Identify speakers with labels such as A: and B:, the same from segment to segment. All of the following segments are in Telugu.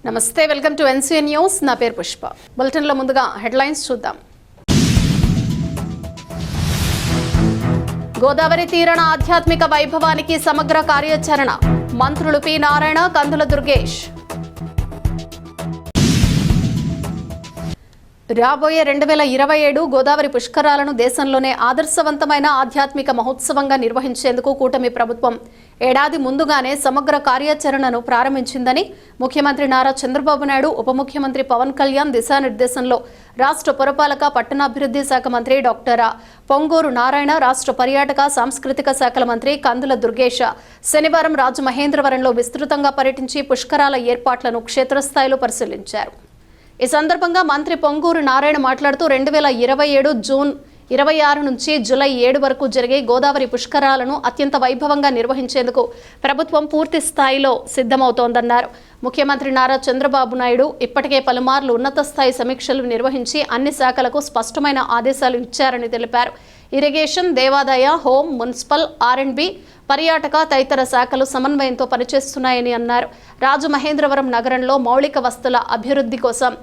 A: నమస్తే, వెల్కమ్ టు ఎన్సీఎన్ న్యూస్. నా పేరు పుష్ప. బులెటిన్లో ముందుగా హెడ్లైన్స్ చూద్దాం. గోదావరి తీరణ ఆధ్యాత్మిక వైభవానికి సమగ్ర కార్యాచరణ. మంత్రులు పి నారాయణ, కందుల దుర్గేష్. రాబోయే 2027 గోదావరి పుష్కరాలను దేశంలోనే ఆదర్శవంతమైన ఆధ్యాత్మిక మహోత్సవంగా నిర్వహించేందుకు కూటమి ప్రభుత్వం ఏడాది ముందుగానే సమగ్ర కార్యాచరణను ప్రారంభించిందని ముఖ్యమంత్రి నారా చంద్రబాబు నాయుడు, ఉప ముఖ్యమంత్రి పవన్ కళ్యాణ్ దిశానిర్దేశంలో రాష్ట్ర పురపాలక పట్టణాభివృద్ధి శాఖ మంత్రి డాక్టర్ పొంగూరు నారాయణ, రాష్ట్ర పర్యాటక సాంస్కృతిక శాఖల మంత్రి కందుల దుర్గేష్ శనివారం రాజమహేంద్రవరంలో విస్తృతంగా పర్యటించి పుష్కరాల ఏర్పాట్లను క్షేత్రస్థాయిలో పరిశీలించారు. ఈ సందర్భంగా మంత్రి పొంగూరు నారాయణ మాట్లాడుతూ 2027 జూన్ 26 నుంచి జూలై 7 వరకు జరిగే గోదావరి పుష్కరాలను అత్యంత వైభవంగా నిర్వహించేందుకు ప్రభుత్వం పూర్తి స్థాయిలో సిద్ధమవుతోందన్నారు. ముఖ్యమంత్రి నారా చంద్రబాబు నాయుడు ఇప్పటికే పలుమార్లు ఉన్నత స్థాయి సమీక్షలు నిర్వహించి అన్ని శాఖలకు స్పష్టమైన ఆదేశాలు ఇచ్చారని తెలిపారు. ఇరిగేషన్, దేవాదాయ, హోం, మున్సిపల్, R&B, పర్యాటక తదితర శాఖలు సమన్వయంతో పనిచేస్తున్నాయని అన్నారు. రాజమహేంద్రవరం నగరంలో మౌలిక వస్తువుల అభివృద్ధి కోసం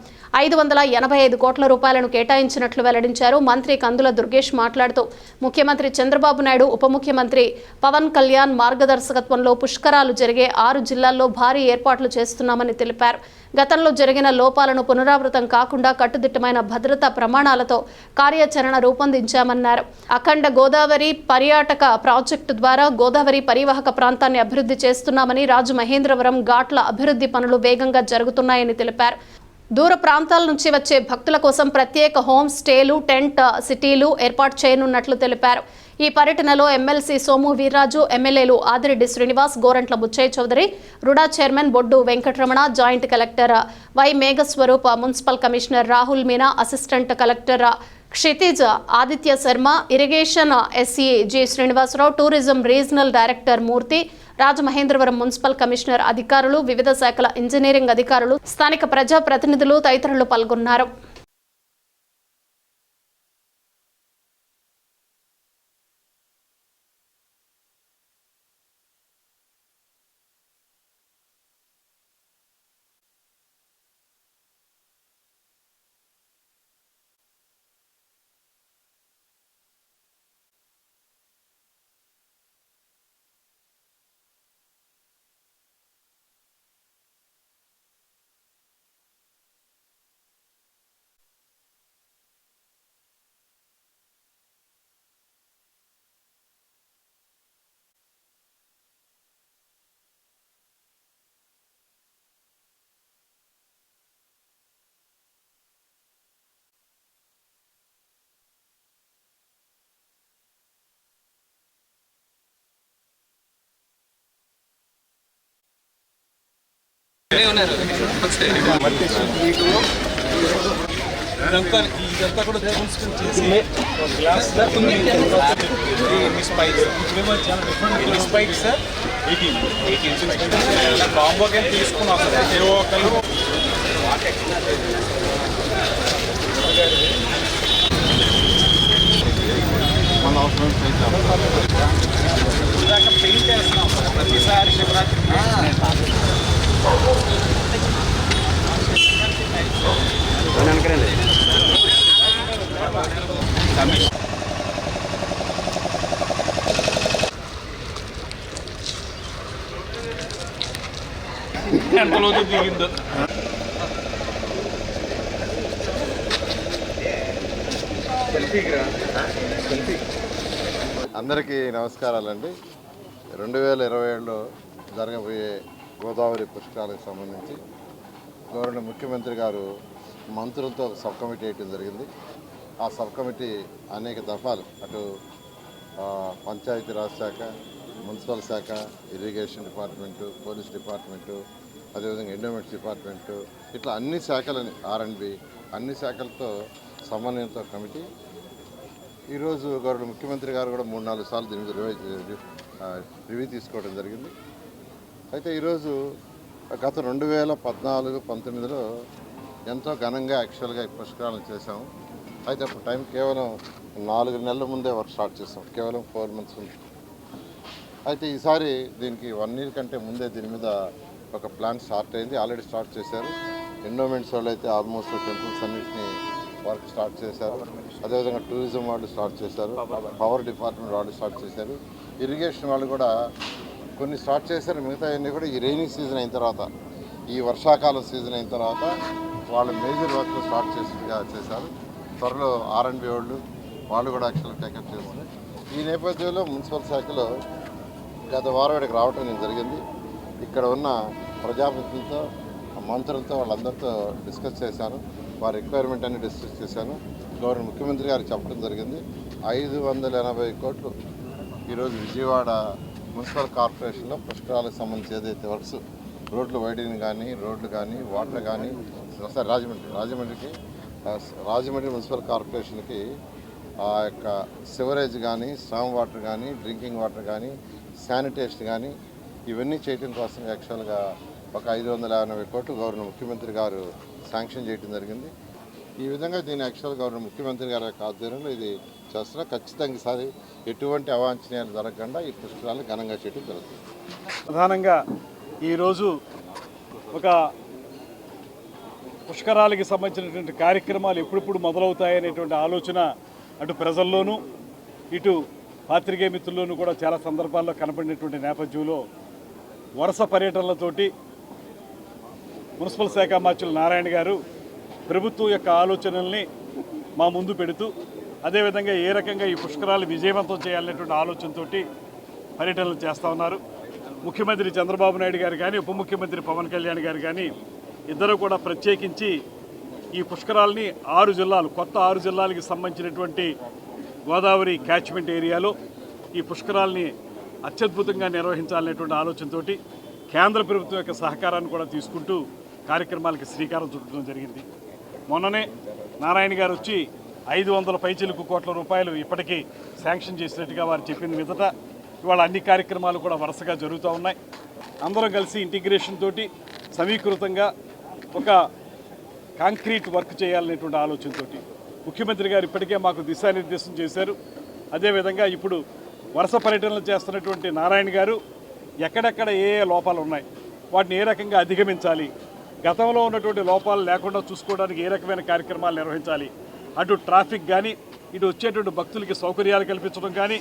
A: 585 కోట్ల రూపాయలను కేటాయించినట్లు వెల్లడించారు. మంత్రి కందుల దుర్గేష్ మాట్లాడుతూ ముఖ్యమంత్రి చంద్రబాబు నాయుడు, ఉప ముఖ్యమంత్రి పవన్ కళ్యాణ్ మార్గదర్శకత్వంలో పుష్కరాలు జరిగే 6 జిల్లాల్లో భారీ ఏర్పాట్లు చేస్తున్నామని తెలిపారు. గతంలో జరిగిన లోపాలను పునరావృతం కాకుండా కట్టుదిట్టమైన భద్రతా ప్రమాణాలతో కార్యాచరణ రూపొందించామన్నారు. అఖండ గోదావరి పర్యాటక ప్రాజెక్టు ద్వారా గోదావరి పరివాహక ప్రాంతాన్ని అభివృద్ధి చేస్తున్నామని, రాజమహేంద్రవరం ఘాట్ల అభివృద్ధి పనులు వేగంగా జరుగుతున్నాయని తెలిపారు. దూర ప్రాంతాల నుంచి వచ్చే భక్తుల కోసం ప్రత్యేక హోమ్ స్టేలు, టెంట్ సిటీలు ఏర్పాటు చేయనున్నట్లు తెలిపారు. ఈ పర్యటనలో ఎమ్మెల్సీ సోము వీర్రాజు, ఎమ్మెల్యేలు Adireddy Srinivas, Gorantla Butchaiah Chowdary, RUDA chairman Boddu Venkataramana, joint collector Y Meghaswaroop, municipal commissioner Rahul Meena, assistant collector Kshitij Aditya Sharma, irrigation SE G Srinivasarao, tourism regional director Murthy, Rajamahendravaram municipal commissioner అధికారులు, వివిధ శాఖల ఇంజనీరింగ్ అధికారులు, స్థానిక ప్రజా ప్రతినిధులు తదితరులు పాల్గొన్నారు.
B: ఇదంతా కూడా స్పైక్స్ 18 కాంబోకి తీసుకున్నాం సార్. ఏ ఒక్కరు మన అవసరం దాకా పెయింట్ వేస్తున్నాం సార్. ప్రతిసారి శివరాత్రి ఎంతలోకి దిగిందో.
C: అందరికీ నమస్కారాలండి. 2027లో జరగబోయే గోదావరి పుష్కరాలకు సంబంధించి గౌరవ ముఖ్యమంత్రి గారు మంత్రులతో సబ్ కమిటీ వేయడం జరిగింది. ఆ సబ్ కమిటీ అనేక దఫాలు అటు పంచాయతీరాజ్ శాఖ, మున్సిపల్ శాఖ, ఇరిగేషన్ డిపార్ట్మెంటు, పోలీస్ డిపార్ట్మెంటు, అదేవిధంగా ఎండోమెంట్స్ డిపార్ట్మెంటు, ఇట్లా అన్ని శాఖలని R&B అన్ని శాఖలతో సమన్వయంతో కమిటీ ఈరోజు గౌరవ ముఖ్యమంత్రి గారు కూడా 3-4 సార్లు దీని మీద రివ్యూ తీసుకోవడం జరిగింది. అయితే ఈరోజు గత 2014-19లో ఎంతో ఘనంగా యాక్చువల్గా పుష్కరాలను చేసాము. అయితే అప్పుడు టైం కేవలం 4 నెలల ముందే వర్క్ స్టార్ట్ చేసాం, కేవలం 4 months ఉంది. అయితే ఈసారి దీనికి 1 year కంటే ముందే దీని మీద ఒక ప్లాన్ స్టార్ట్ అయింది, ఆల్రెడీ స్టార్ట్ చేశారు. ఎండోమెంట్స్ వాళ్ళు అయితే ఆల్మోస్ట్ టెంపుల్స్ అన్నింటినీ వర్క్ స్టార్ట్ చేశారు. అదేవిధంగా టూరిజం వాళ్ళు స్టార్ట్ చేశారు, పవర్ డిపార్ట్మెంట్ వాళ్ళు స్టార్ట్ చేశారు, ఇరిగేషన్ వాళ్ళు కూడా కొన్ని స్టార్ట్ చేశారు. మిగతా అన్నీ కూడా ఈ రైనీ సీజన్ అయిన తర్వాత, ఈ వర్షాకాలం సీజన్ అయిన తర్వాత వాళ్ళు మేజర్ వర్క్ స్టార్ట్ చేశారు. త్వరలో R&B వాళ్ళు కూడా యాక్చువల్గా టేకప్ చేస్తారు. ఈ నేపథ్యంలో మున్సిపల్ శాఖలో గత వారం ఇక్కడికి రావటం నేను జరిగింది. ఇక్కడ ఉన్న ప్రజాప్రతినిధులతో, మంత్రులతో, వాళ్ళందరితో డిస్కస్ చేశాను. వారి రిక్వైర్మెంట్ అన్ని డిస్కస్ చేశాను. గవర్నర్ ముఖ్యమంత్రి గారికి చెప్పడం జరిగింది. 580 కోట్లు ఈరోజు విజయవాడ మున్సిపల్ కార్పొరేషన్లో పుష్కరాలకు సంబంధించి ఏదైతే వర్క్స్, రోడ్లు వైడింగ్ కానీ, రోడ్లు కానీ, వాటర్ కానీ, ఒకసారి రాజమండ్రి మున్సిపల్ కార్పొరేషన్కి ఆ యొక్క సివరేజ్ కానీ, స్టామ్ వాటర్ కానీ, డ్రింకింగ్ వాటర్ కానీ, శానిటేషన్ కానీ ఇవన్నీ చేయడం కోసం యాక్చువల్గా ఒక 580 కోట్లు గవర్నర్ ముఖ్యమంత్రి గారు శాంక్షన్ చేయడం జరిగింది. ఈ విధంగా దీన్ని యాక్చువల్ గవర్నర్ ముఖ్యమంత్రి గారి యొక్క ఆధ్వర్యంలో ఇది చేస్తున్నా. ఖచ్చితంగా ఈసారి ఎటువంటి అవాంఛనీయాలు జరగకుండా ఈ పుష్కరాలు ఘనంగా చేయడం జరుగుతుంది.
D: ప్రధానంగా ఈరోజు ఒక పుష్కరాలకి సంబంధించినటువంటి కార్యక్రమాలు ఎప్పుడెప్పుడు మొదలవుతాయనేటువంటి ఆలోచన అటు ప్రజల్లోనూ ఇటు పాత్రికేయ మిత్రుల్లోనూ కూడా చాలా సందర్భాల్లో కనపడినటువంటి నేపథ్యంలో వరుస పర్యటనలతోటి మున్సిపల్ శాఖ మంత్రులు నారాయణ గారు ప్రభుత్వం యొక్క ఆలోచనల్ని మా ముందు పెడుతూ, అదేవిధంగా ఏ రకంగా ఈ పుష్కరాలు విజయవంతం చేయాలనేటువంటి ఆలోచనతో పర్యటనలు చేస్తూ ఉన్నారు. ముఖ్యమంత్రి చంద్రబాబు నాయుడు గారు కానీ, ఉప ముఖ్యమంత్రి పవన్ కళ్యాణ్ గారు కానీ ఇద్దరు కూడా ప్రత్యేకించి ఈ పుష్కరాలని 6 జిల్లాలు, కొత్త 6 జిల్లాలకి సంబంధించినటువంటి గోదావరి క్యాచ్మెంట్ ఏరియాలో ఈ పుష్కరాలని అత్యద్భుతంగా నిర్వహించాలనేటువంటి ఆలోచనతో కేంద్ర ప్రభుత్వం యొక్క సహకారాన్ని కూడా తీసుకుంటూ కార్యక్రమాలకి శ్రీకారం చుట్టడం జరిగింది. మొన్ననే నారాయణ గారు వచ్చి 500 పైచిలుకు కోట్ల రూపాయలు ఇప్పటికీ శాంక్షన్ చేసినట్టుగా వారు చెప్పింది మీదట ఇవాళ అన్ని కార్యక్రమాలు కూడా వరుసగా జరుగుతూ ఉన్నాయి. అందరం కలిసి ఇంటిగ్రేషన్ తోటి సమీకృతంగా ఒక కాంక్రీట్ వర్క్ చేయాలనేటువంటి ఆలోచనతో ముఖ్యమంత్రి గారు ఇప్పటికే మాకు దిశానిర్దేశం చేశారు. అదేవిధంగా ఇప్పుడు వరుస పర్యటనలు చేస్తున్నటువంటి నారాయణ గారు ఎక్కడెక్కడ ఏ లోపాలు ఉన్నాయి, వాటిని ఏ రకంగా అధిగమించాలి, గతంలో ఉన్నటువంటి లోపాలు లేకుండా చూసుకోవడానికి ఏ రకమైన కార్యక్రమాలు నిర్వహించాలి, అటు ట్రాఫిక్ కానీ, ఇటు వచ్చేటువంటి భక్తులకి సౌకర్యాలు కల్పించడం కానీ,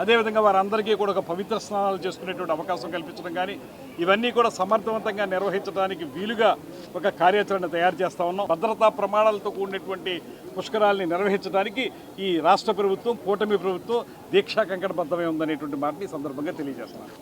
D: అదేవిధంగా వారందరికీ కూడా ఒక పవిత్ర స్నానాలు చేసుకునేటువంటి అవకాశం కల్పించడం కానీ, ఇవన్నీ కూడా సమర్థవంతంగా నిర్వహించడానికి వీలుగా ఒక కార్యాచరణ తయారు చేస్తూ ఉన్నాం. భద్రతా ప్రమాణాలతో కూడినటువంటి పుష్కరాల్ని నిర్వహించడానికి ఈ రాష్ట్ర ప్రభుత్వం, కూటమి ప్రభుత్వం దీక్షా కంకణబద్ధమై ఉందనేటువంటి మాటని ఈ సందర్భంగా తెలియజేస్తున్నాను.